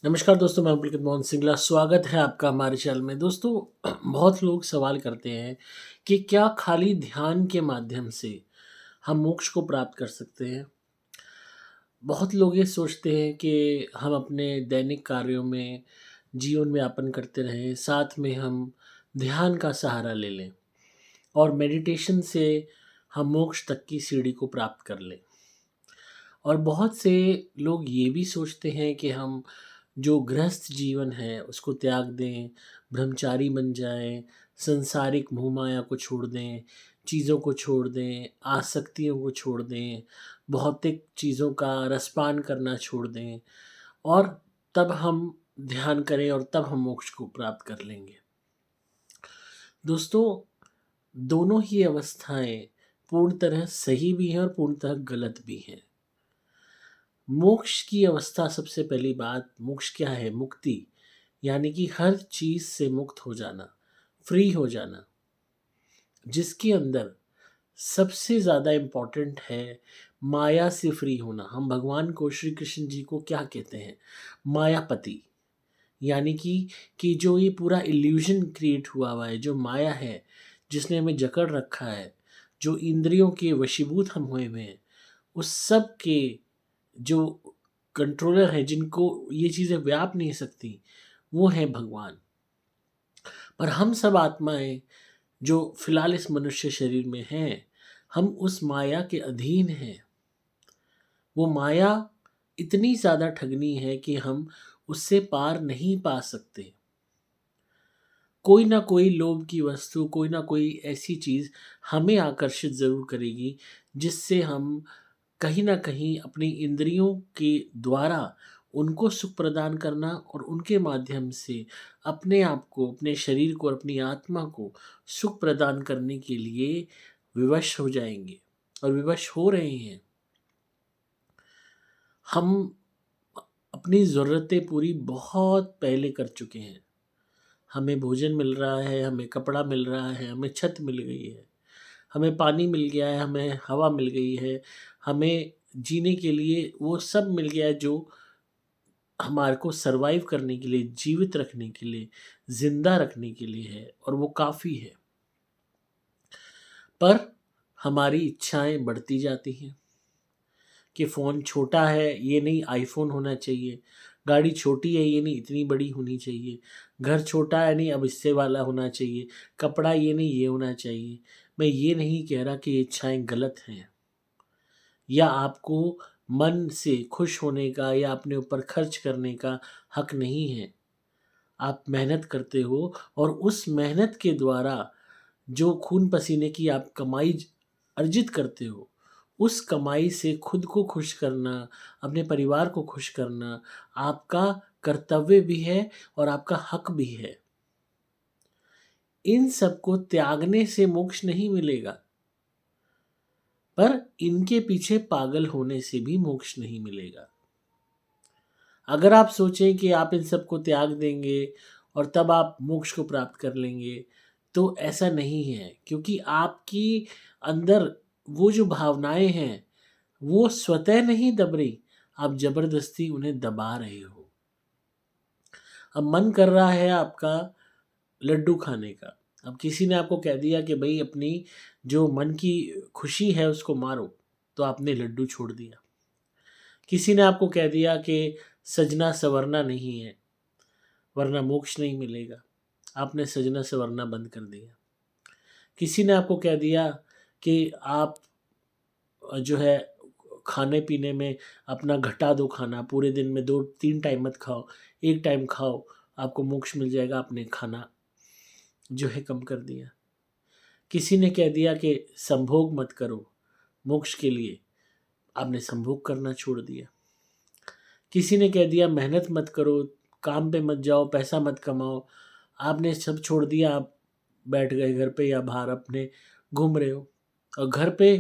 नमस्कार दोस्तों, मैं पुलकित मोहन सिंगला। स्वागत है आपका हमारे चैनल में। दोस्तों, बहुत लोग सवाल करते हैं कि क्या खाली ध्यान के माध्यम से हम मोक्ष को प्राप्त कर सकते हैं? बहुत लोग ये सोचते हैं कि हम अपने दैनिक कार्यों में जीवन में यापन करते रहें, साथ में हम ध्यान का सहारा ले लें और मेडिटेशन से हम मोक्ष तक की सीढ़ी को प्राप्त कर लें। और बहुत से लोग ये भी सोचते हैं कि हम जो गृहस्थ जीवन है उसको त्याग दें, ब्रह्मचारी बन जाएँ, सांसारिक मोह-माया को छोड़ दें, चीज़ों को छोड़ दें, आसक्तियों को छोड़ दें, भौतिक चीज़ों का रसपान करना छोड़ दें और तब हम ध्यान करें और तब हम मोक्ष को प्राप्त कर लेंगे। दोस्तों, दोनों ही अवस्थाएँ पूर्ण तरह सही भी हैं और पूर्णतः गलत भी हैं। मोक्ष की अवस्था, सबसे पहली बात, मोक्ष क्या है? मुक्ति, यानी कि हर चीज़ से मुक्त हो जाना, फ्री हो जाना, जिसके अंदर सबसे ज़्यादा इम्पोर्टेंट है माया से फ्री होना। हम भगवान को, श्री कृष्ण जी को क्या कहते हैं? मायापति। यानी कि जो ये पूरा इल्यूज़न क्रिएट हुआ है, जो माया है, जिसने हमें जकड़ रखा है, जो इंद्रियों के वशीभूत हम हुए हुए हैं, उस सब के जो कंट्रोलर हैं, जिनको ये चीज़ें व्याप नहीं सकती, वो हैं भगवान। पर हम सब आत्माएँ जो फ़िलहाल इस मनुष्य शरीर में हैं, हम उस माया के अधीन हैं। वो माया इतनी ज़्यादा ठगनी है कि हम उससे पार नहीं पा सकते। कोई ना कोई लोभ की वस्तु, कोई ना कोई ऐसी चीज़ हमें आकर्षित ज़रूर करेगी, जिससे हम कहीं न कहीं अपनी इंद्रियों के द्वारा उनको सुख प्रदान करना और उनके माध्यम से अपने आप को, अपने शरीर को और अपनी आत्मा को सुख प्रदान करने के लिए विवश हो जाएँगे और विवश हो रहे हैं। हम अपनी ज़रूरतें पूरी बहुत पहले कर चुके हैं। हमें भोजन मिल रहा है, हमें कपड़ा मिल रहा है, हमें छत मिल गई है, हमें पानी मिल गया है, हमें हवा मिल गई है, हमें जीने के लिए वो सब मिल गया है जो हमारे को सर्वाइव करने के लिए, जीवित रखने के लिए, ज़िंदा रखने के लिए है और वो काफ़ी है। पर हमारी इच्छाएँ बढ़ती जाती हैं कि फ़ोन छोटा है, ये नहीं आईफ़ोन होना चाहिए, गाड़ी छोटी है, ये नहीं इतनी बड़ी होनी चाहिए, घर छोटा है, नहीं अब इससे वाला होना चाहिए, कपड़ा ये नहीं ये होना चाहिए। मैं ये नहीं कह रहा कि ये इच्छाएँ गलत हैं या आपको मन से खुश होने का या अपने ऊपर खर्च करने का हक नहीं है। आप मेहनत करते हो और उस मेहनत के द्वारा जो खून पसीने की आप कमाई अर्जित करते हो, उस कमाई से खुद को खुश करना, अपने परिवार को खुश करना आपका कर्तव्य भी है और आपका हक भी है। इन सब को त्यागने से मोक्ष नहीं मिलेगा, पर इनके पीछे पागल होने से भी मोक्ष नहीं मिलेगा। अगर आप सोचें कि आप इन सब को त्याग देंगे और तब आप मोक्ष को प्राप्त कर लेंगे, तो ऐसा नहीं है, क्योंकि आपकी अंदर वो जो भावनाएँ हैं, वो स्वतः नहीं दब रही, आप ज़बरदस्ती उन्हें दबा रहे हो। अब मन कर रहा है आपका लड्डू खाने का, अब किसी ने आपको कह दिया कि भई अपनी जो मन की खुशी है उसको मारो, तो आपने लड्डू छोड़ दिया। किसी ने आपको कह दिया कि सजना-संवरना नहीं है, वरना मोक्ष नहीं मिलेगा। आपने सजना-संवरना बंद कर दिया। किसी ने आपको कह दिया कि आप जो है खाने-पीने में अपना घटा दो खाना, पूरे दिन में 2-3 टाइम मत खाओ, 1 टाइम खाओ, आपको मोक्ष मिल जाएगा, आपने खाना जो है कम कर दिया। किसी ने कह दिया कि संभोग मत करो मोक्ष के लिए, आपने संभोग करना छोड़ दिया। किसी ने कह दिया मेहनत मत करो, काम पे मत जाओ, पैसा मत कमाओ, आपने सब छोड़ दिया, आप बैठ गए घर पे या बाहर अपने घूम रहे हो और घर पे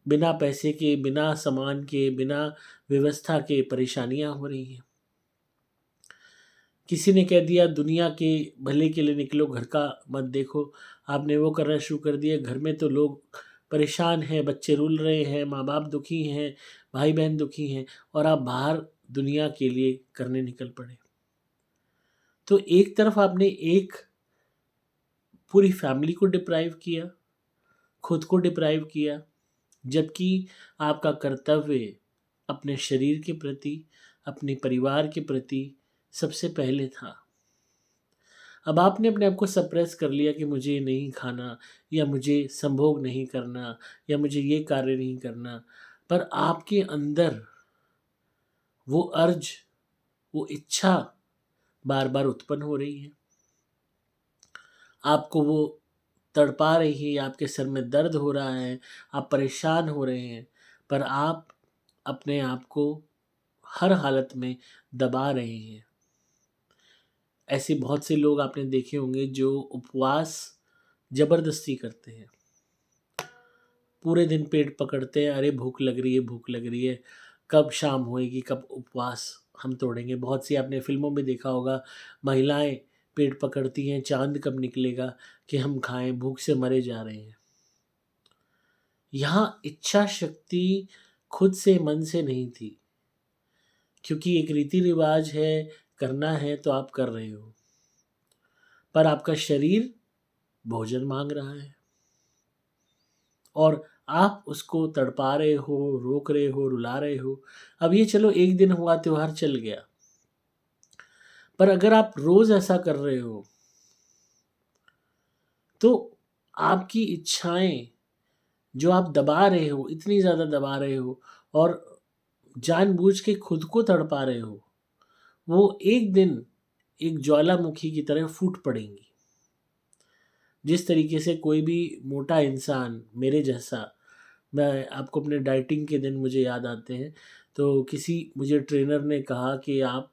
बिना पैसे के, बिना सामान के, बिना व्यवस्था के परेशानियाँ हो रही हैं। किसी ने कह दिया दुनिया के भले के लिए निकलो, घर का मत देखो, आपने वो करना शुरू कर दिया। घर में तो लोग परेशान हैं, बच्चे रुल रहे हैं, माँ-बाप दुखी हैं, भाई-बहन दुखी हैं और आप बाहर दुनिया के लिए करने निकल पड़े। तो एक तरफ आपने एक पूरी फैमिली को डिप्राइव किया, खुद को डिप्राइव किया, जबकि आपका कर्तव्य अपने शरीर के प्रति, अपने परिवार के प्रति सबसे पहले था। अब आपने अपने आप को सप्रेस कर लिया कि मुझे ये नहीं खाना, या मुझे संभोग नहीं करना, या मुझे ये कार्य नहीं करना, पर आपके अंदर वो अर्ज, वो इच्छा बार बार उत्पन्न हो रही है, आपको वो तड़पा रही है, आपके सर में दर्द हो रहा है, आप परेशान हो रहे हैं, पर आप अपने आप को हर हालत में दबा रहे हैं। ऐसे बहुत से लोग आपने देखे होंगे जो उपवास जबरदस्ती करते हैं, पूरे दिन पेट पकड़ते हैं, अरे भूख लग रही है, भूख लग रही है, कब शाम होएगी, कब उपवास हम तोड़ेंगे। बहुत सी आपने फिल्मों में देखा होगा, महिलाएं पेट पकड़ती हैं, चांद कब निकलेगा कि हम खाएं, भूख से मरे जा रहे हैं। यहाँ इच्छा शक्ति खुद से मन से नहीं थी, क्योंकि एक रीति रिवाज है, करना है तो आप कर रहे हो, पर आपका शरीर भोजन मांग रहा है और आप उसको तड़पा रहे हो, रोक रहे हो, रुला रहे हो। अब ये चलो एक दिन हुआ, त्योहार चल गया, पर अगर आप रोज ऐसा कर रहे हो तो आपकी इच्छाएं जो आप दबा रहे हो, इतनी ज़्यादा दबा रहे हो और जानबूझ के खुद को तड़पा रहे हो, वो एक दिन एक ज्वालामुखी की तरह फूट पड़ेंगी। जिस तरीके से कोई भी मोटा इंसान मेरे जैसा, मैं आपको अपने डाइटिंग के दिन मुझे याद आते हैं, तो किसी मुझे ट्रेनर ने कहा कि आप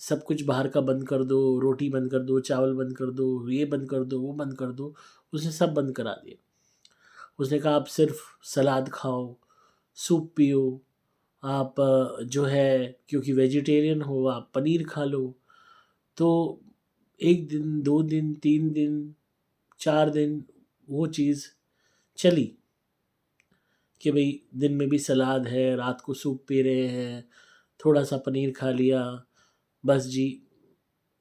सब कुछ बाहर का बंद कर दो, रोटी बंद कर दो, चावल बंद कर दो, ये बंद कर दो, वो बंद कर दो। उसने सब बंद करा दिया। उसने कहा आप सिर्फ सलाद खाओ, सूप पियो, आप जो है क्योंकि वेजिटेरियन हो आप पनीर खा लो। तो 1 दिन, 2 दिन, 3 दिन, 4 दिन वो चीज़ चली कि भई दिन में भी सलाद है, रात को सूप पी रहे हैं, थोड़ा-सा पनीर खा लिया, बस जी।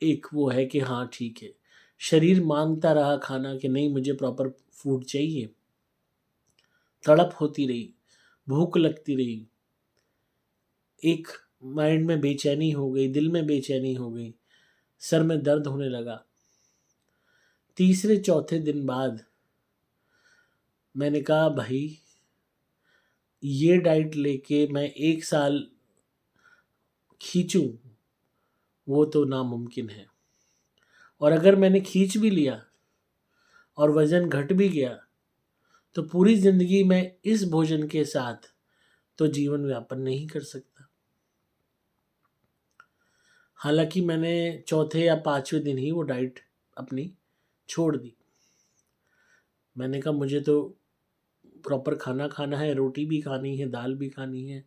एक वो है कि हाँ ठीक है, शरीर माँगता रहा खाना कि नहीं मुझे प्रॉपर फूड चाहिए, तड़प होती रही, भूख लगती रही, एक माइंड में बेचैनी हो गई, दिल में बेचैनी हो गई, सर में दर्द होने लगा। तीसरे चौथे दिन बाद मैंने कहा भाई ये डाइट लेके मैं 1 साल खींचूँ वो तो नामुमकिन है, और अगर मैंने खींच भी लिया और वज़न घट भी गया तो पूरी ज़िंदगी मैं इस भोजन के साथ तो जीवन यापन नहीं कर सकता। हालाँकि मैंने चौथे या 5वें दिन ही वो डाइट अपनी छोड़ दी। मैंने कहा मुझे तो प्रॉपर खाना खाना है, रोटी भी खानी है, दाल भी खानी है।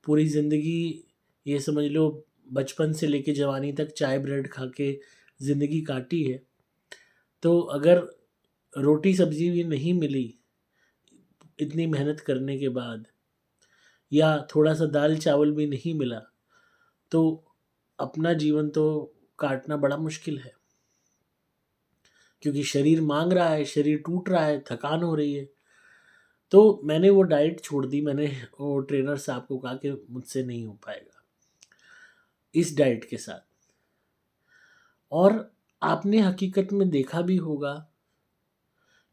पूरी ज़िंदगी ये समझ लो बचपन से लेके जवानी तक चाय ब्रेड खा के ज़िंदगी काटी है। तो अगर रोटी सब्ज़ी भी नहीं मिली इतनी मेहनत करने के बाद, या थोड़ा-सा दाल चावल भी नहीं मिला, तो अपना जीवन तो काटना बड़ा मुश्किल है। क्योंकि शरीर माँग रहा है, शरीर टूट रहा है, थकान हो रही है। तो मैंने वो डाइट छोड़ दी। मैंने वो ट्रेनर साहब को कहा कि मुझसे नहीं हो पाएगा इस डाइट के साथ। और आपने हकीकत में देखा भी होगा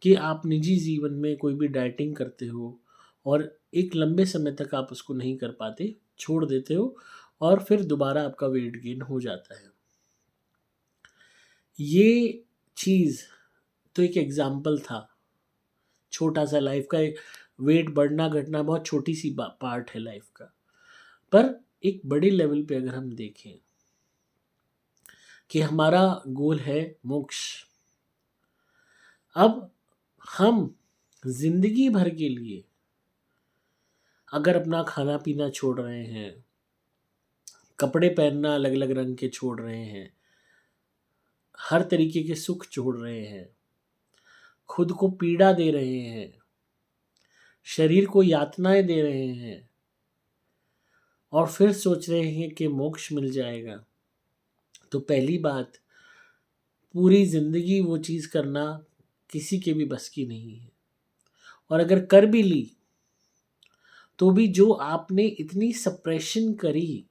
कि आप निजी जीवन में कोई भी डाइटिंग करते हो और एक लंबे समय तक आप उसको नहीं कर पाते, छोड़ देते हो और फिर दोबारा आपका वेट गेन हो जाता है। ये चीज़ तो एक एग्ज़ाम्पल था, छोटा-सा लाइफ़ का एक वेट बढ़ना-घटना बहुत छोटी-सी पार्ट है लाइफ़ का। पर एक बड़े लेवल पे अगर हम देखें कि हमारा गोल है मोक्ष। अब हम ज़िंदगी भर के लिए अगर अपना खाना-पीना छोड़ रहे हैं, कपड़े पहनना अलग-अलग रंग के छोड़ रहे हैं, हर तरीके के सुख छोड़ रहे हैं, खुद को पीड़ा दे रहे हैं, शरीर को यातनाएँ दे रहे हैं, और फिर सोच रहे हैं कि मोक्ष मिल जाएगा, तो पहली बात, पूरी जिंदगी वो चीज़ करना किसी के भी बस की नहीं है। और अगर कर भी ली तो भी जो आपने इतनी सप्रेशन करी,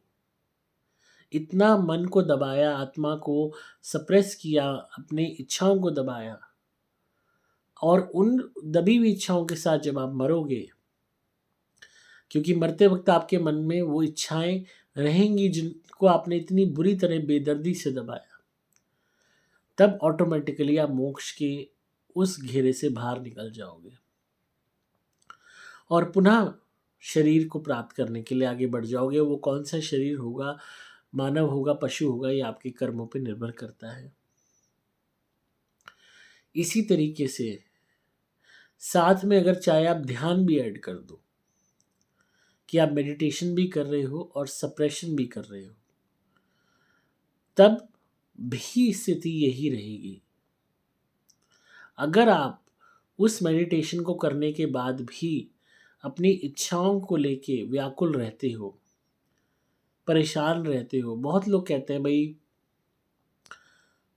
इतना मन को दबाया, आत्मा को सप्रेस किया, अपनी इच्छाओं को दबाया, और उन दबी हुई इच्छाओं के साथ जब आप मरोगे, क्योंकि मरते वक्त आपके मन में वो इच्छाएं रहेंगी जिनको आपने इतनी बुरी तरह बेदर्दी से दबाया, तब ऑटोमेटिकली आप मोक्ष के उस घेरे से बाहर निकल जाओगे और पुनः शरीर को प्राप्त करने के लिए आगे बढ़ जाओगे। वो कौन सा शरीर होगा, मानव होगा, पशु होगा, ये आपके कर्मों पर निर्भर करता है। इसी तरीके से साथ में अगर चाहे आप ध्यान भी ऐड कर दो, कि आप मेडिटेशन भी कर रहे हो और सप्रेशन भी कर रहे हो, तब भी स्थिति यही रहेगी। अगर आप उस मेडिटेशन को करने के बाद भी अपनी इच्छाओं को लेके व्याकुल रहते हो, परेशान रहते हो, बहुत लोग कहते हैं भाई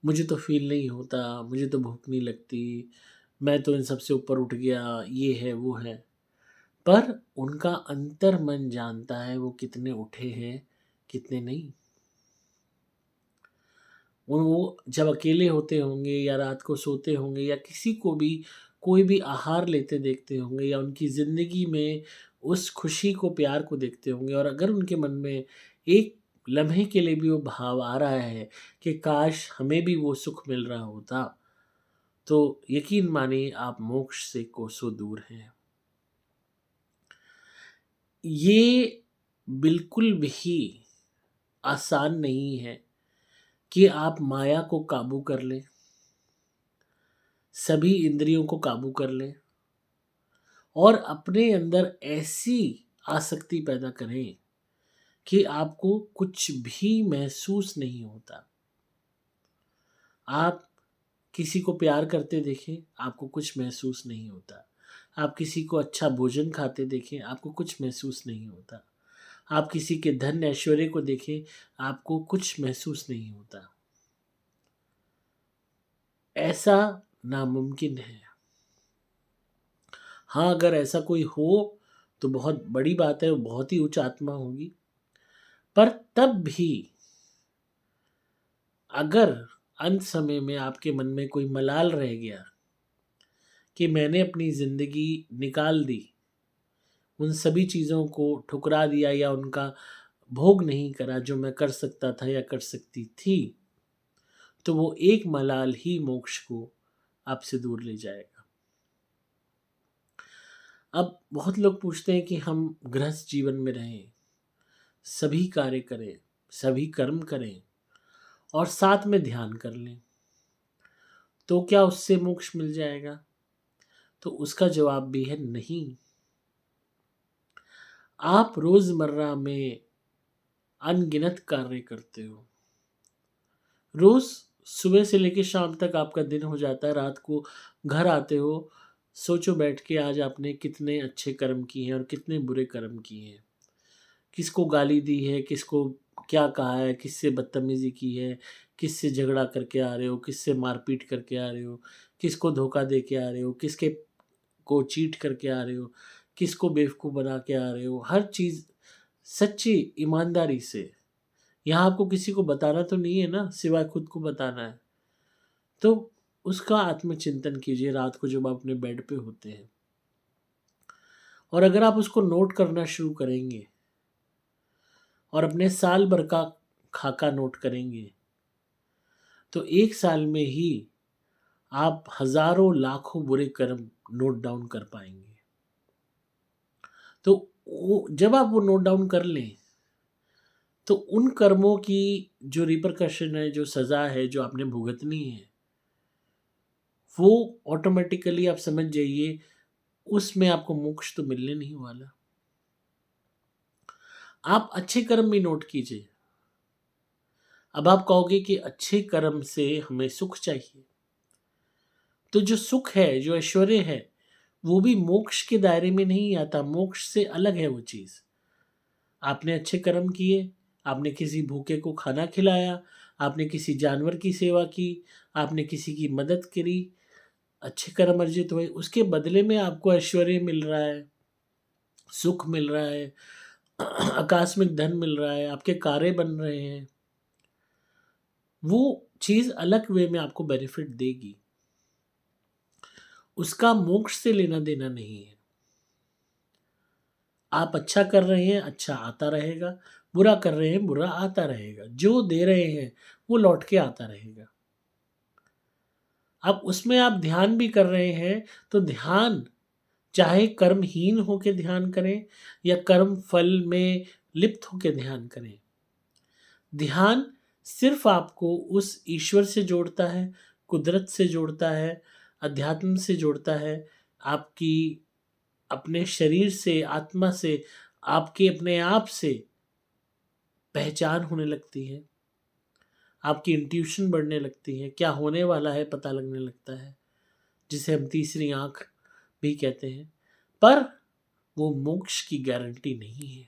मुझे तो फील नहीं होता, मुझे तो भूख नहीं लगती, मैं तो इन सबसे ऊपर उठ गया, ये है वो है। पर उनका अंतर मन जानता है वो कितने उठे हैं, कितने नहीं। वो जब अकेले होते होंगे या रात को सोते होंगे या किसी को भी कोई भी आहार लेते देखते होंगे या उनकी ज़िंदगी में उस खुशी को, प्यार को देखते होंगे, और अगर उनके मन में एक लम्हे के लिए भी वो भाव आ रहा है कि काश हमें भी वो सुख मिल रहा होता, तो यकीन मानिए आप मोक्ष से कोसों दूर हैं। ये बिल्कुल भी आसान नहीं है कि आप माया को काबू कर लें, सभी इंद्रियों को काबू कर लें और अपने अंदर ऐसी आसक्ति पैदा करें कि आपको कुछ भी महसूस नहीं होता। आप किसी को प्यार करते देखें, आपको कुछ महसूस नहीं होता। आप किसी को अच्छा भोजन खाते देखें, आपको कुछ महसूस नहीं होता। आप किसी के धन ऐश्वर्य को देखें, आपको कुछ महसूस नहीं होता। ऐसा नामुमकिन है। हाँ, अगर ऐसा कोई हो तो बहुत बड़ी बात है, वो बहुत ही उच्च आत्मा होगी। पर तब भी अगर अंत समय में आपके मन में कोई मलाल रह गया कि मैंने अपनी ज़िंदगी निकाल दी, उन सभी चीज़ों को ठुकरा दिया या उनका भोग नहीं करा जो मैं कर सकता था या कर सकती थी, तो वो एक मलाल ही मोक्ष को आपसे दूर ले जाएगा। अब बहुत लोग पूछते हैं कि हम गृहस्थ जीवन में रहें, सभी कार्य करें, सभी कर्म करें और साथ में ध्यान कर लें, तो क्या उससे मोक्ष मिल जाएगा? तो उसका जवाब भी है नहीं। आप रोजमर्रा में अनगिनत कार्य करते हो, रोज सुबह से लेकर शाम तक आपका दिन हो जाता है, रात को घर आते हो, सोचो बैठ के आज आपने कितने अच्छे कर्म किए हैं और कितने बुरे कर्म किए हैं, किसको गाली दी है, किसको क्या कहा है, किससे बदतमीजी की है, किससे झगड़ा करके आ रहे हो, किससे मारपीट करके आ रहे हो, किसको धोखा दे के आ रहे हो, किसके को चीट करके आ रहे हो, किसको बेवकूफ़ बना के आ रहे हो, हर चीज़ सच्ची ईमानदारी से। यहाँ आपको किसी को बताना तो नहीं है ना, सिवाय खुद को बताना है। तो उसका आत्मचिंतन कीजिए रात को जब आप अपने बेड पे होते हैं, और अगर आप उसको नोट करना शुरू करेंगे और अपने साल भर का खाका नोट करेंगे, तो एक साल में ही आप हज़ारों लाखों बुरे कर्म नोट डाउन कर पाएँगे। तो वो जब आप वो नोट डाउन कर लें, तो उन कर्मों की जो रिपरकशन है, जो सज़ा है, जो आपने भुगतनी है, वो ऑटोमेटिकली आप समझ जाइए उसमें आपको मोक्ष तो मिलने नहीं वाला। आप अच्छे कर्म भी नोट कीजिए। अब आप कहोगे कि अच्छे कर्म से हमें सुख चाहिए, तो जो सुख है, जो ऐश्वर्य है, वो भी मोक्ष के दायरे में नहीं आता, मोक्ष से अलग है वो चीज़। आपने अच्छे कर्म किए, आपने किसी भूखे को खाना खिलाया, आपने किसी जानवर की सेवा की, आपने किसी की मदद करी, अच्छे कर्म अर्जित हुए, उसके बदले में आपको ऐश्वर्य मिल रहा है, सुख मिल रहा है, आकस्मिक धन मिल रहा है, आपके कार्य बन रहे हैं, वो चीज़ अलग वे में आपको बेनिफिट देगी। उसका मोक्ष से लेना देना नहीं है। आप अच्छा कर रहे हैं, अच्छा आता रहेगा, बुरा कर रहे हैं, बुरा आता रहेगा। जो दे रहे हैं वो लौट के आता रहेगा। अब उसमें आप ध्यान भी कर रहे हैं तो ध्यान चाहे कर्महीन होकर ध्यान करें या कर्म फल में लिप्त होकर ध्यान करें, ध्यान सिर्फ आपको उस ईश्वर से जोड़ता है, कुदरत से जोड़ता है, अध्यात्म से जोड़ता है, आपकी अपने शरीर से, आत्मा से, आपके अपने आप से पहचान होने लगती है, आपकी इंट्यूशन बढ़ने लगती है, क्या होने वाला है पता लगने लगता है, जिसे हम तीसरी आंख भी कहते हैं। पर वो मोक्ष की गारंटी नहीं है।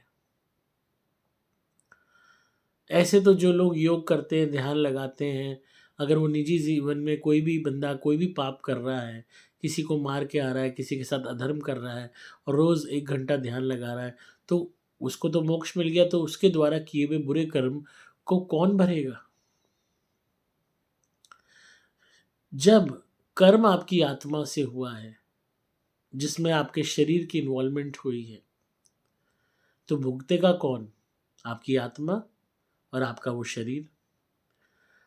ऐसे तो जो लोग योग करते हैं, ध्यान लगाते हैं, अगर वो निजी जीवन में कोई भी बंदा कोई भी पाप कर रहा है, किसी को मार के आ रहा है, किसी के साथ अधर्म कर रहा है और रोज़ 1 घंटा ध्यान लगा रहा है, तो उसको तो मोक्ष मिल गया, तो उसके द्वारा किए हुए बुरे कर्म को कौन भरेगा? जब कर्म आपकी आत्मा से हुआ है, जिसमें आपके शरीर की इन्वॉल्वमेंट हुई है, तो भुगतेगा कौन? आपकी आत्मा और आपका वो शरीर।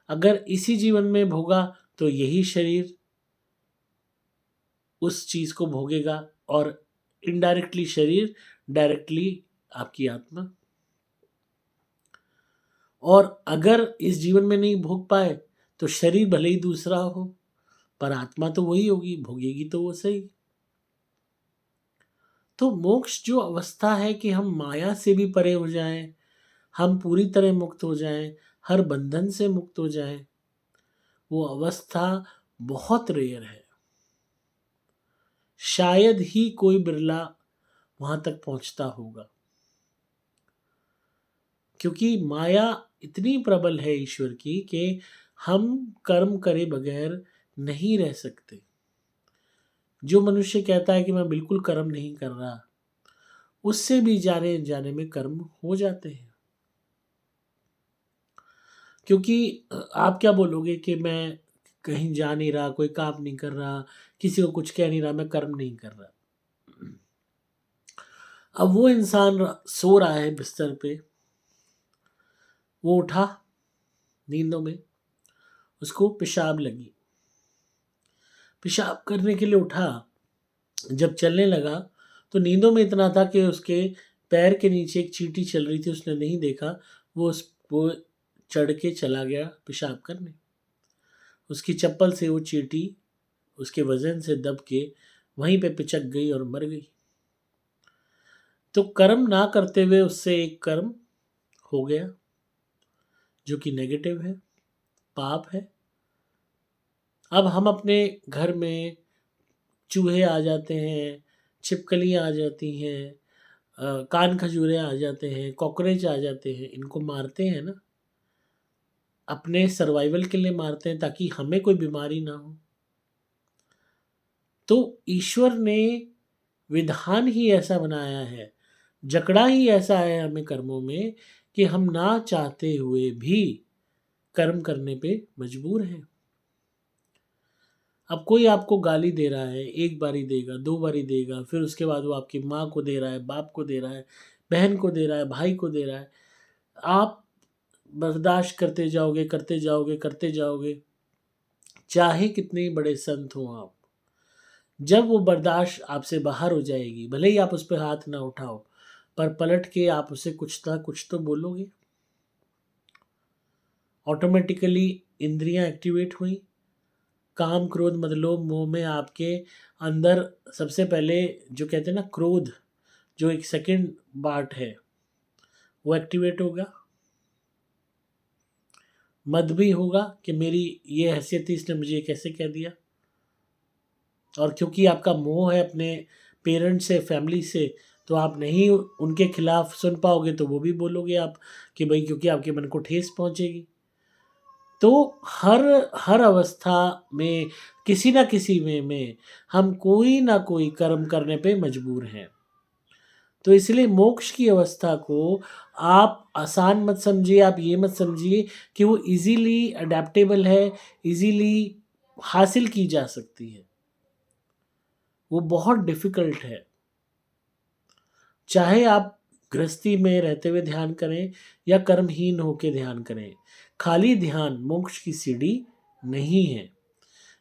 अगर इसी जीवन में भोगा तो यही शरीर उस चीज़ को भोगेगा और इनडायरेक्टली शरीर, डायरेक्टली आपकी आत्मा। और अगर इस जीवन में नहीं भोग पाए तो शरीर भले ही दूसरा हो, पर आत्मा तो वही होगी, भोगेगी तो वो सही। तो मोक्ष जो अवस्था है कि हम माया से भी परे हो जाएं, हम पूरी तरह मुक्त हो जाएं, हर बंधन से मुक्त हो जाएं, वो अवस्था बहुत रेयर है। शायद ही कोई बिरला वहां तक पहुंचता होगा, क्योंकि माया इतनी प्रबल है ईश्वर की कि हम कर्म करे बगैर नहीं रह सकते। जो मनुष्य कहता है कि मैं बिल्कुल कर्म नहीं कर रहा, उससे भी जाने जाने में कर्म हो जाते हैं। क्योंकि आप क्या बोलोगे कि मैं कहीं जा नहीं रहा, कोई काम नहीं कर रहा, किसी को कुछ कह नहीं रहा, मैं कर्म नहीं कर रहा। अब वो इंसान सो रहा है बिस्तर पे, वो उठा नींदों में, उसको पेशाब लगी, पेशाब करने के लिए उठा, जब चलने लगा तो नींदों में इतना था कि उसके पैर के नीचे एक चींटी चल रही थी, उसने नहीं देखा, वो चढ़ के चला गया पेशाब करने। उसकी चप्पल से वो चींटी उसके वजन से दब के वहीं पे पिचक गई और मर गई। तो कर्म ना करते हुए उससे एक कर्म हो गया जो कि नेगेटिव है, पाप है। अब हम अपने घर में चूहे आ जाते हैं, छिपकलियाँ आ जाती हैं, कान खजूरे आ जाते हैं, कॉकरोच आ जाते हैं, इनको मारते हैं ना, अपने सर्वाइवल के लिए मारते हैं ताकि हमें कोई बीमारी ना हो। तो ईश्वर ने विधान ही ऐसा बनाया है, जकड़ा ही ऐसा है हमें कर्मों में कि हम ना चाहते हुए भी कर्म करने पे मजबूर हैं। अब कोई आपको गाली दे रहा है, एक बारी देगा, 2 बारी देगा, फिर उसके बाद वो आपकी माँ को दे रहा है, बाप को दे रहा है, बहन को दे रहा है, भाई को दे रहा है। आप बर्दाश्त करते जाओगे, करते जाओगे, करते जाओगे, चाहे कितने बड़े संत हों आप। जब वो बर्दाश्त आपसे बाहर हो जाएगी, भले ही आप उस पे हाथ ना उठाओ, पर पलट के आप उसे कुछ ना कुछ तो बोलोगे। ऑटोमेटिकली इंद्रियां एक्टिवेट हुई, काम, क्रोध, मद, लोभ, मोह में आपके अंदर सबसे पहले जो कहते हैं ना क्रोध, जो एक सेकंड पार्ट है, वो एक्टिवेट होगा। मद भी होगा कि मेरी ये हैसियत थी, इसने मुझे ये कैसे कह दिया। और क्योंकि आपका मोह है अपने पेरेंट्स से, फैमिली से, तो आप नहीं उनके खिलाफ सुन पाओगे तो वो भी बोलोगे आप कि भाई, क्योंकि आपके मन को ठेस पहुंचेगी। तो हर हर अवस्था में किसी ना किसी में हम कोई ना कोई कर्म करने पे मजबूर हैं। तो इसलिए मोक्ष की अवस्था को आप आसान मत समझिए, आप ये मत समझिए कि वो इजीली अडेप्टेबल है, इजीली हासिल की जा सकती है। वो बहुत डिफिकल्ट है। चाहे आप गृहस्थी में रहते हुए ध्यान करें या कर्महीन होकर ध्यान करें, खाली ध्यान मोक्ष की सीढ़ी नहीं है।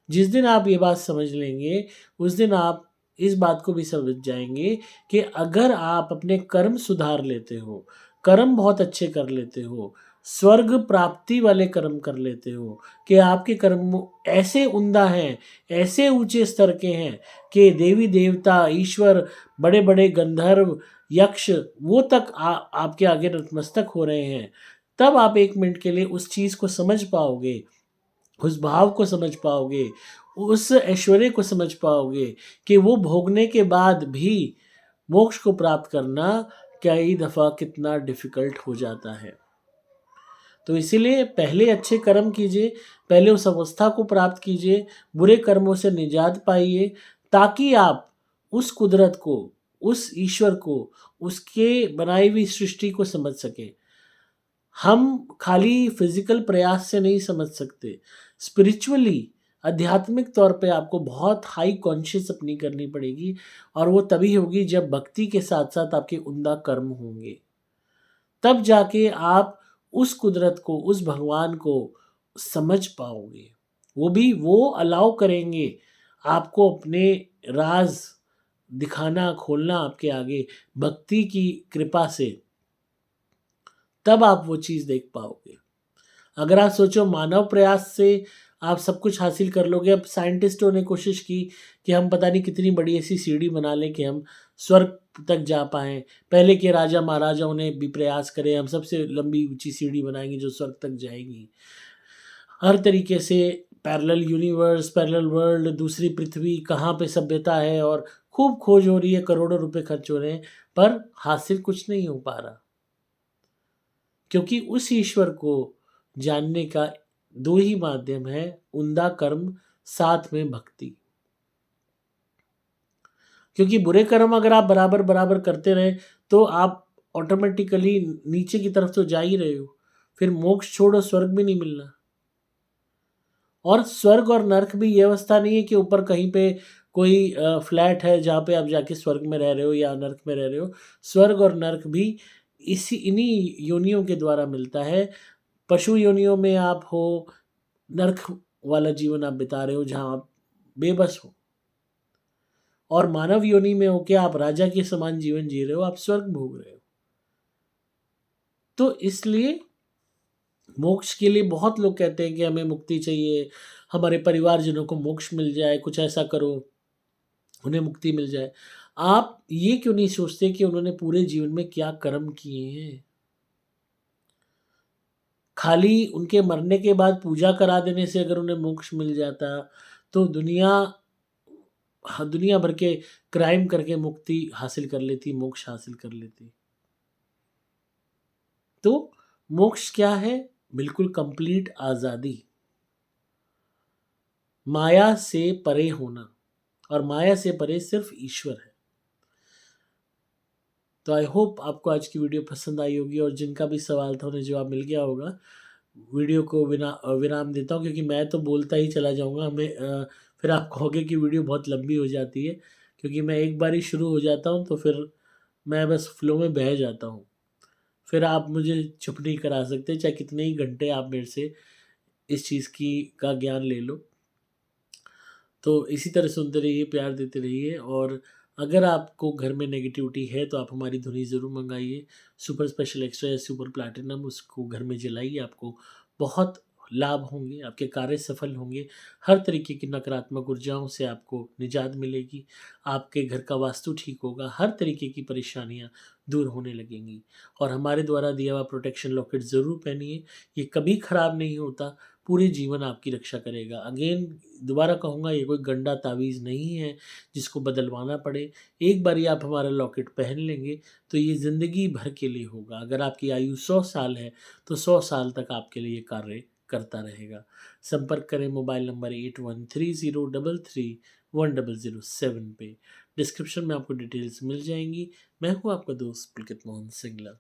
जिस दिन आप ये बात समझ लेंगे, उस दिन आप इस बात को भी समझ जाएंगे कि अगर आप अपने कर्म सुधार लेते हो, कर्म बहुत अच्छे कर लेते हो, स्वर्ग प्राप्ति वाले कर्म कर लेते हो, कि आपके कर्म ऐसे उम्दा हैं, ऐसे ऊंचे स्तर के हैं कि देवी देवता, ईश्वर, बड़े बड़े गंधर्व, यक्ष, वो तक आपके आगे नतमस्तक हो रहे हैं, तब आप एक मिनट के लिए उस चीज़ को समझ पाओगे, उस भाव को समझ पाओगे, उस ऐश्वर्य को समझ पाओगे कि वो भोगने के बाद भी मोक्ष को प्राप्त करना कई दफ़ा कितना डिफ़िकल्ट हो जाता है। तो इसीलिए पहले अच्छे कर्म कीजिए, पहले उस अवस्था को प्राप्त कीजिए, बुरे कर्मों से निजात पाइए, ताकि आप उस कुदरत को, उस ईश्वर को, उसके बनाई हुई सृष्टि को समझ सकें। हम खाली फिजिकल प्रयास से नहीं समझ सकते। स्पिरिचुअली, आध्यात्मिक तौर पे आपको बहुत हाई कॉन्शियस अपनी करनी पड़ेगी, और वो तभी होगी जब भक्ति के साथ-साथ आपके उम्दा कर्म होंगे। तब जाके आप उस कुदरत को, उस भगवान को समझ पाओगे। वो भी वो अलाउ करेंगे आपको अपने राज़ दिखाना, खोलना आपके आगे भक्ति की कृपा से, तब आप वो चीज़ देख पाओगे। अगर आप सोचो मानव प्रयास से आप सब कुछ हासिल कर लोगे। अब साइंटिस्टों ने कोशिश की कि हम पता नहीं कितनी बड़ी ऐसी सीढ़ी बना लें कि हम स्वर्ग तक जा पाएँ। पहले के राजा महाराजाओं ने भी प्रयास करे, हम सबसे लंबी ऊँची सीढ़ी बनाएँगे जो स्वर्ग तक जाएगी। हर तरीके से पैरेलल यूनिवर्स, पैरेलल वर्ल्ड, दूसरी पृथ्वी, कहाँ पे सभ्यता है, और खूब खोज हो रही है, करोड़ों रुपए खर्च हो रहे हैं, पर हासिल कुछ नहीं हो पा रहा। क्योंकि उस ईश्वर को जानने का दो ही माध्यम है, उम्दा कर्म, साथ में भक्ति। क्योंकि बुरे कर्म अगर आप बराबर बराबर करते रहे तो आप ऑटोमेटिकली नीचे की तरफ तो जा ही रहे हो, फिर मोक्ष छोड़ो, स्वर्ग भी नहीं मिलना। और स्वर्ग और नर्क भी ये अवस्था नहीं है कि ऊपर कहीं पे कोई फ्लैट है जहाँ पे आप जाके स्वर्ग में रह रहे हो या नर्क में रह रहे हो। स्वर्ग और नर्क भी इन्हीं योनियों के द्वारा मिलता है। पशु योनियों में आप हो, नर्क वाला जीवन आप बिता रहे हो जहाँ आप बेबस हो, और मानव योनि में होके आप राजा के समान जीवन जी रहे हो, आप स्वर्ग भोग रहे हो। तो इसलिए मोक्ष के लिए बहुत लोग कहते हैं कि हमें मुक्ति चाहिए, हमारे परिवारजनों को मोक्ष मिल जाए, कुछ ऐसा करो, उन्हें मुक्ति मिल जाए। आप ये क्यों नहीं सोचते कि उन्होंने पूरे जीवन में क्या कर्म किए हैं? खाली उनके मरने के बाद पूजा करा देने से अगर उन्हें मोक्ष मिल जाता, तो दुनिया भर के क्राइम करके मुक्ति हासिल कर लेती, मोक्ष हासिल कर लेती। तो मोक्ष क्या है? बिल्कुल कंप्लीट आज़ादी। माया से परे होना, और माया से परे सिर्फ ईश्वर है। तो आई होप आपको आज की वीडियो पसंद आई होगी, और जिनका भी सवाल था उन्हें जवाब मिल गया होगा। वीडियो को विराम देता हूँ, क्योंकि मैं तो बोलता ही चला जाऊँगा, फिर आप कहोगे कि वीडियो बहुत लंबी हो जाती है, क्योंकि मैं एक बार ही शुरू हो जाता हूँ तो फिर मैं बस फ्लो में बह जाता हूँ। फिर आप मुझे चुप नहीं करा सकते, चाहे कितने ही घंटे आप मेरे से इस चीज़ की का ज्ञान ले लो। तो इसी तरह सुनते रहिए, प्यार देते रहिए, और अगर आपको घर में नेगेटिविटी है तो आप हमारी धुनी ज़रूर मंगाइए। सुपर स्पेशल एक्स्ट्रा या सुपर प्लैटिनम, उसको घर में जलाइए, आपको बहुत लाभ होंगे, आपके कार्य सफल होंगे। हर तरीके की नकारात्मक ऊर्जाओं से आपको निजात मिलेगी, आपके घर का वास्तु ठीक होगा, हर तरीके की परेशानियाँ दूर होने लगेंगी। और हमारे द्वारा दिया हुआ प्रोटेक्शन लॉकेट ज़रूर पहनिए, ये कभी ख़राब नहीं होता, पूरे जीवन आपकी रक्षा करेगा। अगेन दोबारा कहूँगा, ये कोई गंदा तावीज़ नहीं है जिसको बदलवाना पड़े। एक बारी आप हमारा लॉकेट पहन लेंगे तो ये ज़िंदगी भर के लिए होगा। अगर आपकी आयु 100 साल है तो 100 साल तक आपके लिए ये कार्य करता रहेगा। संपर्क करें मोबाइल नंबर 8130331007 पे। डिस्क्रिप्शन में आपको डिटेल्स मिल जाएंगी। मैं हूँ आपका दोस्त पुलकित मोहन सिंगला।